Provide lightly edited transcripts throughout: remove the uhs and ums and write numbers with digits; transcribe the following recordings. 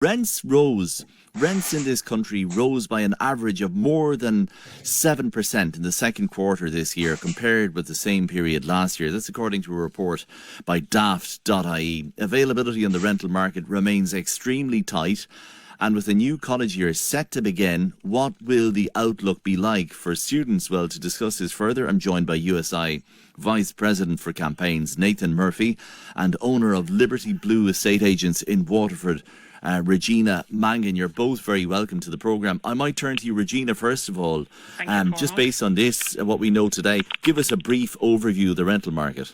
Rents rose. Rents in this country rose by an average of more than 7% in the second quarter this year compared with the same period last year. That's according to a report by daft.ie. Availability on the rental market remains extremely tight. And with the new college year set to begin, what will the outlook be like for students? Well, to discuss this further, I'm joined by USI Vice President for Campaigns, Nathan Murphy, and owner of Liberty Blue Estate Agents in Waterford, Regina Mangan. You're both very welcome to the programme. I might turn to you, Regina, first of all. Just based on this, what we know today, give us a brief overview of the rental market.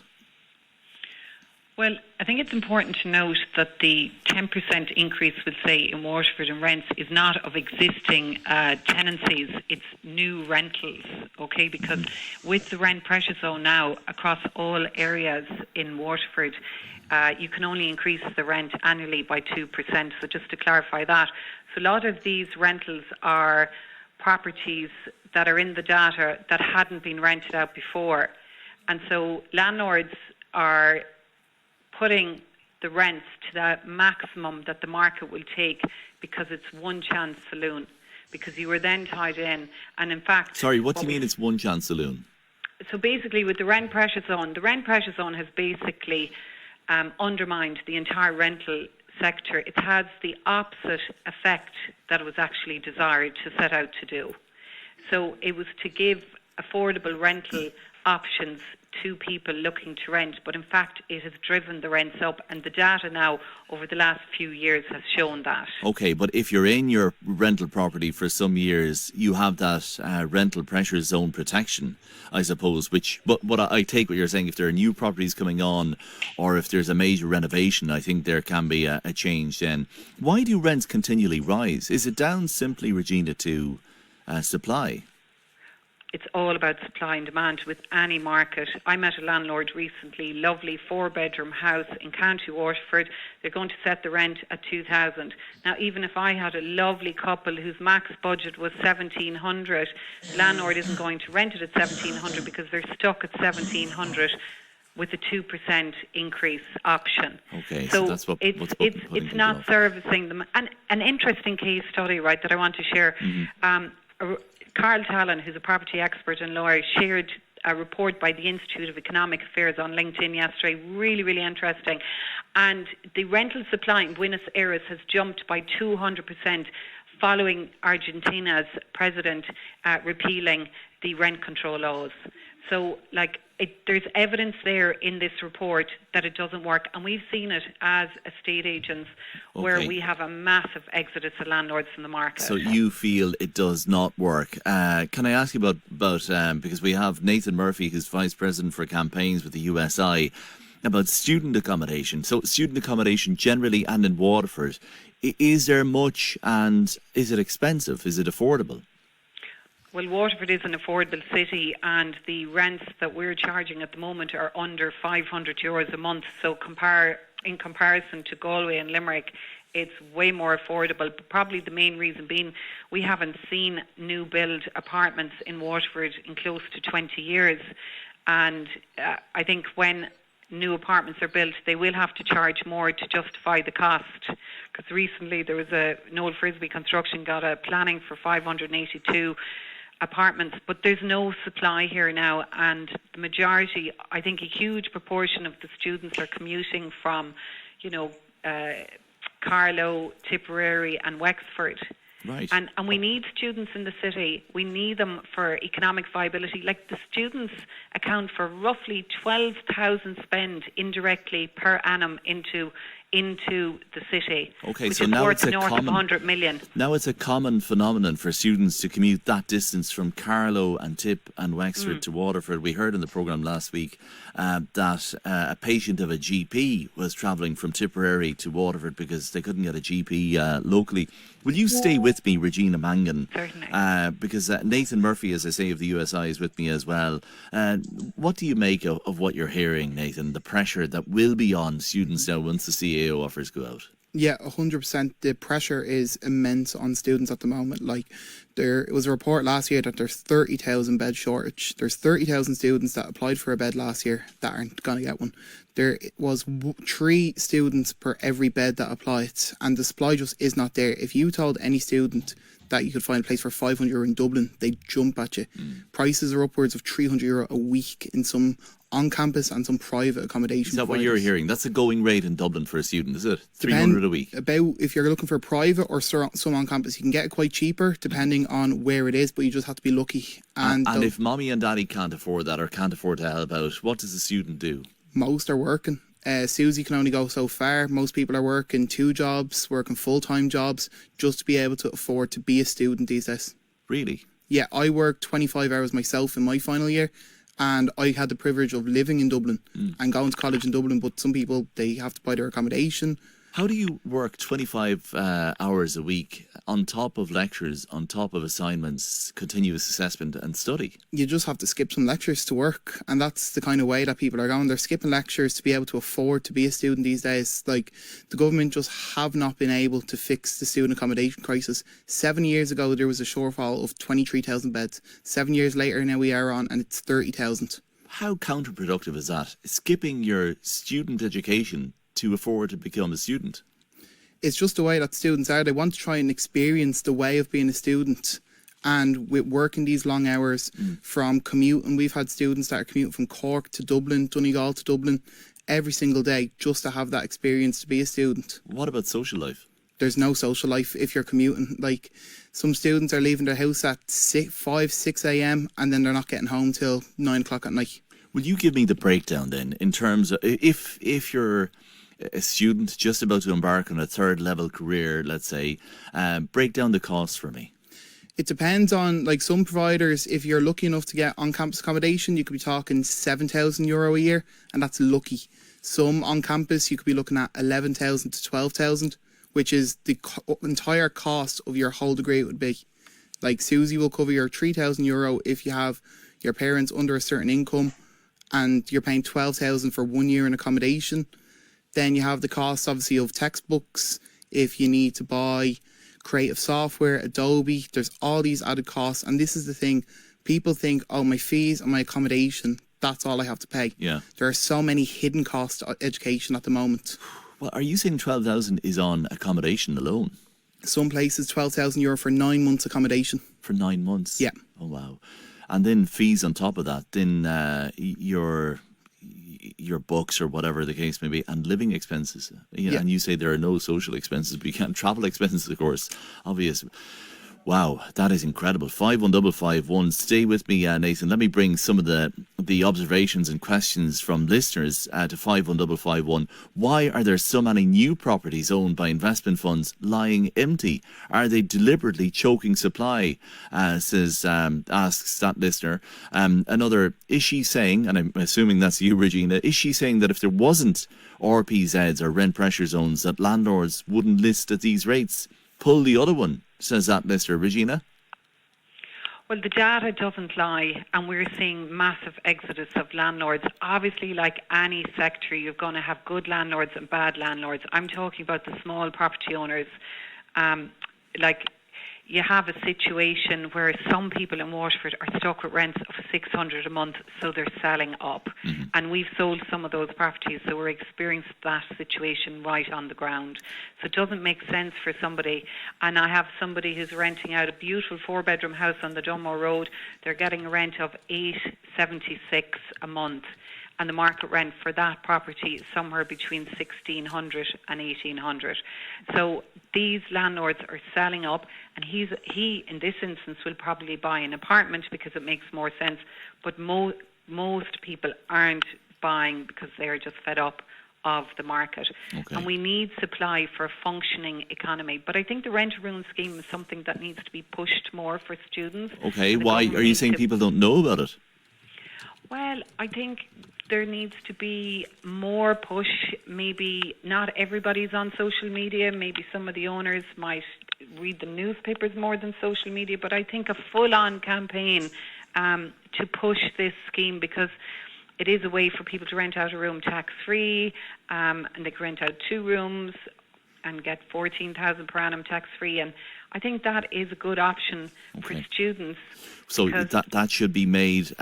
Well, I think it's important to note that the 10% increase, we'll say, in Waterford in rents is not of existing tenancies, it's new rentals, okay? Because with the rent pressure zone now across all areas in Waterford, you can only increase the rent annually by 2%. So just to clarify that. So a lot of these rentals are properties that are in the data that hadn't been rented out before. And so landlords are putting the rents to the maximum that the market will take because it's one chance saloon. Because you were then tied in, and in fact... Sorry, what do you mean it's one chance saloon? So basically with the rent pressure zone has basically undermined the entire rental sector. It has the opposite effect that it was actually desired to set out to do. So it was to give affordable rental options to people looking to rent, but in fact it has driven the rents up, and the data now over the last few years has shown that. Okay, but if you're in your rental property for some years, you have that rental pressure zone protection, I suppose, but I take what you're saying, if there are new properties coming on or if there's a major renovation, I think there can be a change then. Why do rents continually rise? Is it down simply, Regina, to supply? It's all about supply and demand with any market. I met a landlord recently, lovely 4-bedroom house in County Waterford. They're going to set the rent at 2,000. Now, even if I had a lovely couple whose max budget was 1,700, the landlord isn't going to rent it at 1,700 because they're stuck at 1,700 with a 2% increase option. Okay, so that's it's not servicing them. And an interesting case study, right, that I want to share. Carl Talon, who's a property expert and lawyer, shared a report by the Institute of Economic Affairs on LinkedIn yesterday. Really, really interesting. And the rental supply in Buenos Aires has jumped by 200% following Argentina's president repealing the rent control laws. So, there's evidence there in this report that it doesn't work, and we've seen it as estate agents where we have a massive exodus of landlords from the market. So you feel it does not work. Can I ask you about because we have Nathan Murphy, who's Vice President for Campaigns with the USI, about student accommodation. So student accommodation generally and in Waterford, is there much, and is it expensive? Is it affordable? Well, Waterford is an affordable city, and the rents that we're charging at the moment are under €500 a month. So in comparison to Galway and Limerick, it's way more affordable. But probably the main reason being we haven't seen new build apartments in Waterford in close to 20 years. And I think when new apartments are built, they will have to charge more to justify the cost. Because recently there was Noel Frisbee Construction got a planning for 582 apartments, but there's no supply here now, and the majority, I think a huge proportion of the students are commuting from, Carlow, Tipperary and Wexford. Right. And we need students in the city. We need them for economic viability. Like, the students account for roughly 12,000 spend indirectly per annum into the city. Okay, which so is now worth it's a north common of 100 million. Now it's a common phenomenon for students to commute that distance from Carlow and Tip and Wexford to Waterford. We heard in the programme last week that a patient of a GP was travelling from Tipperary to Waterford because they couldn't get a GP locally. Will you stay with me, Regina Mangan? Certainly. Because Nathan Murphy, as I say, of the USI is with me as well. What do you make of what you're hearing, Nathan, the pressure that will be on students now once the CAO offers go out? Yeah, 100%. The pressure is immense on students at the moment. Like, there was a report last year that there's 30,000 bed shortage. There's 30,000 students that applied for a bed last year that aren't going to get one. There was 3 students per every bed that applied, and the supply just is not there. If you told any student that you could find a place for €500 in Dublin, they'd jump at you. Prices are upwards of €300 a week in some on-campus and some private accommodation. Is that what you're hearing? That's a going rate in Dublin for a student, is it? Depend- $300 a week? About, if you're looking for private or some on-campus, you can get it quite cheaper depending on where it is, but you just have to be lucky. And if mommy and daddy can't afford that or can't afford to help out, what does the student do? Most are working. Susie can only go so far. Most people are working 2 jobs, working full-time jobs, just to be able to afford to be a student these days. Really? Yeah, I worked 25 hours myself in my final year, and I had the privilege of living in Dublin and going to college in Dublin, but some people, they have to buy their accommodation. How do you work 25 hours a week on top of lectures, on top of assignments, continuous assessment and study? You just have to skip some lectures to work, and that's the kind of way that people are going. They're skipping lectures to be able to afford to be a student these days. Like, the government just have not been able to fix the student accommodation crisis. 7 years ago, there was a shortfall of 23,000 beds. 7 years later, now we are on, and it's 30,000. How counterproductive is that? Skipping your student education to afford to become a student? It's just the way that students are. They want to try and experience the way of being a student. And with working these long hours from commuting, we've had students that are commuting from Cork to Dublin, Donegal to Dublin, every single day, just to have that experience to be a student. What about social life? There's no social life if you're commuting. Like, some students are leaving their house at 5, 6 a.m. and then they're not getting home till 9 o'clock at night. Will you give me the breakdown then, in terms of if you're a student just about to embark on a 3rd level career, let's say, break down the costs for me. It depends on, like, some providers, if you're lucky enough to get on-campus accommodation, you could be talking €7,000 a year, and that's lucky. Some on-campus, you could be looking at 11,000 to 12,000, which is the entire cost of your whole degree would be. Like, Susie will cover your €3,000 if you have your parents under a certain income, and you're paying 12,000 for 1 year in accommodation. Then you have the cost, obviously, of textbooks. If you need to buy creative software, Adobe, there's all these added costs. And this is the thing. People think, oh, my fees and my accommodation, that's all I have to pay. Yeah. There are so many hidden costs to education at the moment. Well, are you saying 12,000 is on accommodation alone? Some places, €12,000 for 9 months accommodation. For 9 months? Yeah. Oh, wow. And then fees on top of that, then your books or whatever the case may be, and living expenses. Yeah. And you say there are no social expenses, but you can't travel expenses, of course, obvious. Wow, that is incredible. 51551. Stay with me, Nathan. Let me bring some of the observations and questions from listeners to 51551. Why are there so many new properties owned by investment funds lying empty? Are they deliberately choking supply? Asks that listener. Another, is she saying, and I'm assuming that's you, Regina, is she saying that if there wasn't RPZs or rent pressure zones, that landlords wouldn't list at these rates? Pull the other one, says that listener. Regina? Well, the data doesn't lie, and we're seeing massive exodus of landlords. Obviously, like any sector, you're going to have good landlords and bad landlords. I'm talking about the small property owners. You have a situation where some people in Waterford are stuck with rents of $600 a month, so they're selling up. Mm-hmm. And we've sold some of those properties, so we're experiencing that situation right on the ground. So it doesn't make sense for somebody. And I have somebody who's renting out a beautiful 4-bedroom house on the Dunmore Road. They're getting a rent of $876 a month. And the market rent for that property is somewhere between $1,600 and $1,800. So these landlords are selling up, and he in this instance will probably buy an apartment because it makes more sense. But most people aren't buying because they're just fed up of the market. Okay. And we need supply for a functioning economy. But I think the rent-a-room scheme is something that needs to be pushed more for students. Okay, why are you saying people don't know about it? Well, I think there needs to be more push. Maybe not everybody's on social media. Maybe some of the owners might read the newspapers more than social media. But I think a full-on campaign to push this scheme, because it is a way for people to rent out a room tax-free, and they can rent out 2 rooms. and get 14,000 per annum tax free, and I think that is a good option for students. So that should be made.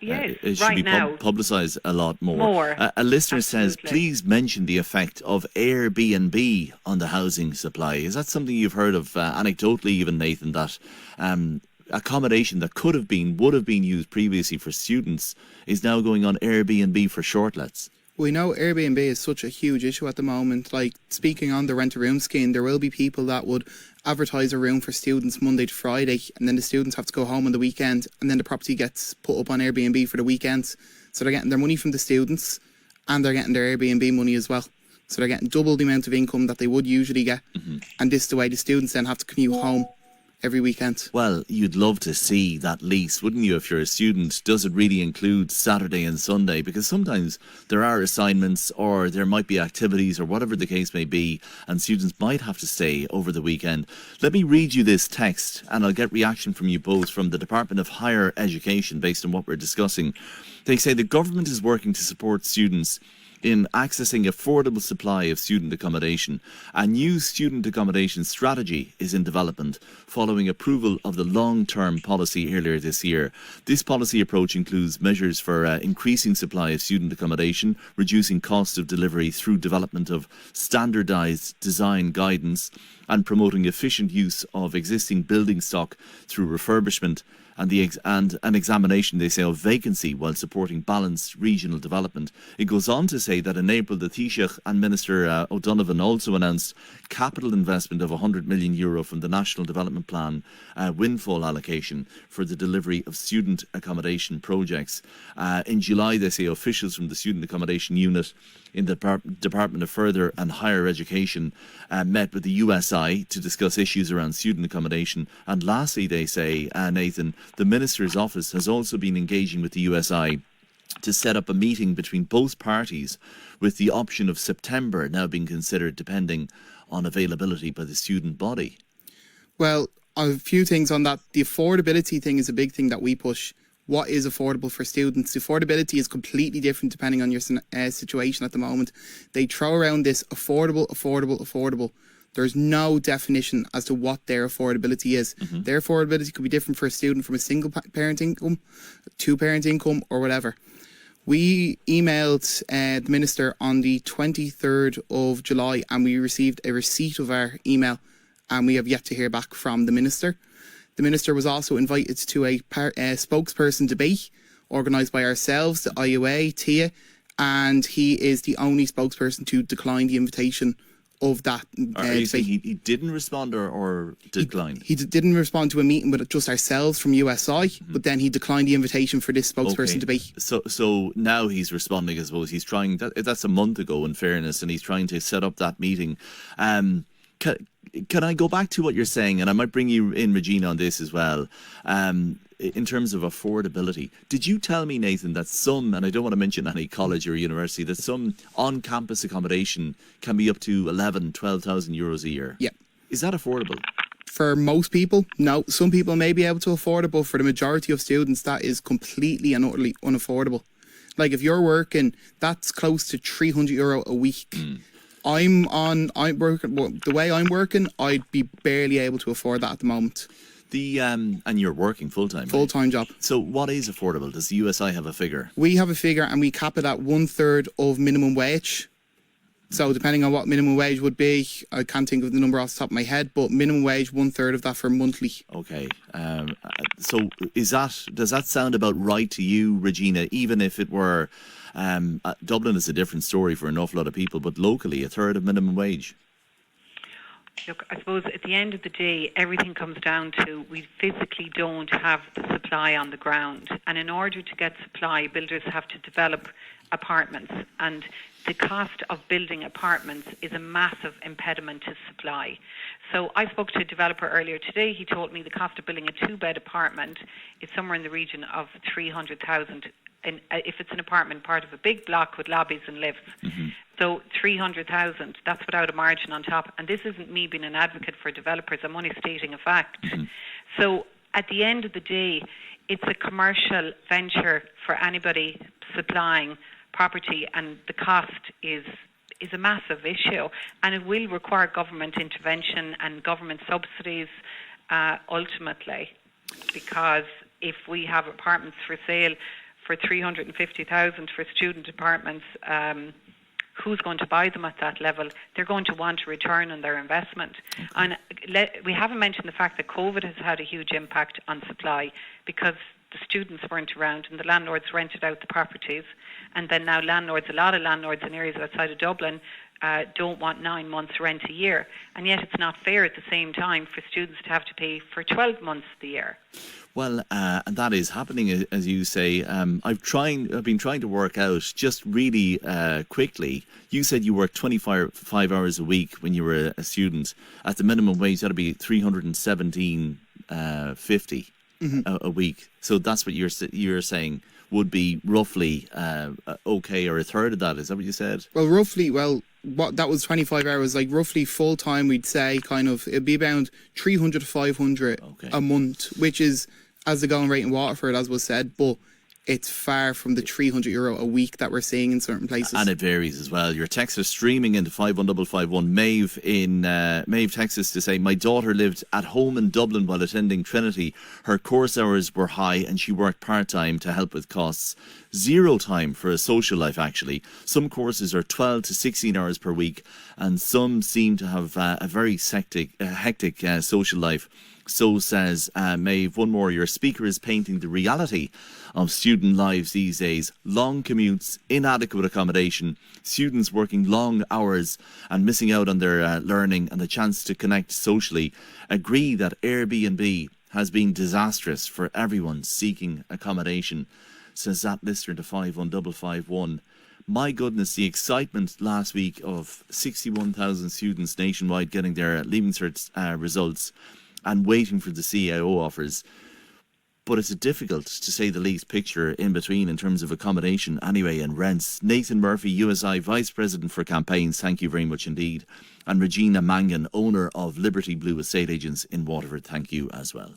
Yes, it should right be now. publicised a lot more. A listener says, please mention the effect of Airbnb on the housing supply. Is that something you've heard of anecdotally, even, Nathan, that accommodation that would have been used previously for students is now going on Airbnb for shortlets? We know Airbnb is such a huge issue at the moment. Like, speaking on the rent-a-room scheme, there will be people that would advertise a room for students Monday to Friday, and then the students have to go home on the weekend, and then the property gets put up on Airbnb for the weekends. So they're getting their money from the students, and they're getting their Airbnb money as well. So they're getting double the amount of income that they would usually get. And this is the way the students then have to commute home every weekend. Well, you'd love to see that lease, wouldn't you, if you're a student? Does it really include Saturday and Sunday? Because sometimes there are assignments, or there might be activities, or whatever the case may be, and students might have to stay over the weekend. Let me read you this text, and I'll get reaction from you both, from the Department of Higher Education, based on what we're discussing. They say the government is working to support students in accessing affordable supply of student accommodation. A new student accommodation strategy is in development following approval of the long-term policy earlier this year. This policy approach includes measures for increasing supply of student accommodation, reducing cost of delivery through development of standardised design guidance, and promoting efficient use of existing building stock through refurbishment and an examination, they say, of vacancy while supporting balanced regional development. It goes on to say that in April, the Taoiseach and Minister O'Donovan also announced capital investment of €100 million from the National Development Plan windfall allocation for the delivery of student accommodation projects. In July, they say, officials from the Student Accommodation Unit in the Department of Further and Higher Education met with the USI to discuss issues around student accommodation. And lastly, they say, Nathan, the Minister's office has also been engaging with the USI to set up a meeting between both parties, with the option of September now being considered depending on availability by the student body. Well, A few things on that. The affordability thing is a big thing that we push. What is affordable for students? Affordability is completely different depending on your situation at the moment. They throw around this affordable. There's no definition as to what their affordability is. Mm-hmm. Their affordability could be different for a student from a single parent income, two-parent income, or whatever. We emailed the Minister on the 23rd of July and we received a receipt of our email, and we have yet to hear back from the Minister. The Minister was also invited to a spokesperson debate organised by ourselves, the IUA, TIA, and he is the only spokesperson to decline the invitation of that debate. He didn't respond or declined? He didn't respond to a meeting with just ourselves from USI, but then he declined the invitation for this spokesperson debate. So now he's responding, I suppose. He's trying, that's a month ago in fairness, and he's trying to set up that meeting. Can I go back to what you're saying, and I might bring you in, Regina, on this as well, in terms of affordability. Did you tell me, Nathan, that some, and I don't want to mention any college or university, that some on-campus accommodation can be up to 11,000, 12,000 euros a year? Yeah. Is that affordable? For most people, no. Some people may be able to afford it, but for the majority of students, that is completely and utterly unaffordable. Like, if you're working, that's close to €300 a week. I'm working, well, the way I'm working, I'd be barely able to afford that at the moment. And you're working full-time? Full-time job. So what is affordable? Does the USI have a figure? We have a figure, and we cap it at 1/3 of minimum wage. So depending on what minimum wage would be, I can't think of the number off the top of my head, but minimum wage, 1/3 of that for monthly. Okay. So does that sound about right to you, Regina, even if it were... Dublin is a different story for an awful lot of people, but locally, 1/3 of minimum wage? Look, I suppose at the end of the day, everything comes down to we physically don't have the supply on the ground. And in order to get supply, builders have to develop apartments. And the cost of building apartments is a massive impediment to supply. So I spoke to a developer earlier today. He told me the cost of building a 2-bed apartment is somewhere in the region of 300,000. And if it's an apartment part of a big block with lobbies and lifts. Mm-hmm. So 300,000, that's without a margin on top. And this isn't me being an advocate for developers, I'm only stating a fact. Mm-hmm. So at the end of the day, it's a commercial venture for anybody supplying property, and the cost is is a massive issue, and it will require government intervention and government subsidies ultimately, because if we have apartments for sale for 350,000 for student apartments, who's going to buy them at that level? They're going to want a return on their investment. And we haven't mentioned the fact that COVID has had a huge impact on supply, because the students weren't around and the landlords rented out the properties. And then now a lot of landlords in areas outside of Dublin don't want 9 months rent a year. And yet it's not fair at the same time for students to have to pay for 12 months the year. Well, and that is happening, as you say. I've been trying to work out just really quickly. You said you worked 25 hours a week when you were a student. At the minimum wage, that'd be 317.50 a week. So that's what you're saying would be roughly okay, or a third of that. Is that what you said? Well, roughly. Well, what that was 25 hours. Like roughly full time, we'd say it'd be around 300 to 500 a month, which is as the going rate in Waterford, as was said, but it's far from the €300 a week that we're seeing in certain places. And it varies as well. Your texts are streaming into 51551. Maeve in Maeve, Texas, to say, my daughter lived at home in Dublin while attending Trinity. Her course hours were high and she worked part-time to help with costs. Zero time for a social life, actually. Some courses are 12 to 16 hours per week, and some seem to have a very hectic social life. So says Maeve. One more. Your speaker is painting the reality of student lives these days. Long commutes, inadequate accommodation, students working long hours and missing out on their learning and the chance to connect socially. Agree that Airbnb has been disastrous for everyone seeking accommodation, says that listener to 51551. My goodness, the excitement last week of 61,000 students nationwide getting their Leaving Cert results and waiting for the CAO offers. But it's a difficult, to say the least, picture in between in terms of accommodation anyway, and rents. Nathan Murphy, USI Vice President for Campaigns, thank you very much indeed. And Regina Mangan, owner of Liberty Blue Estate Agents in Waterford, thank you as well.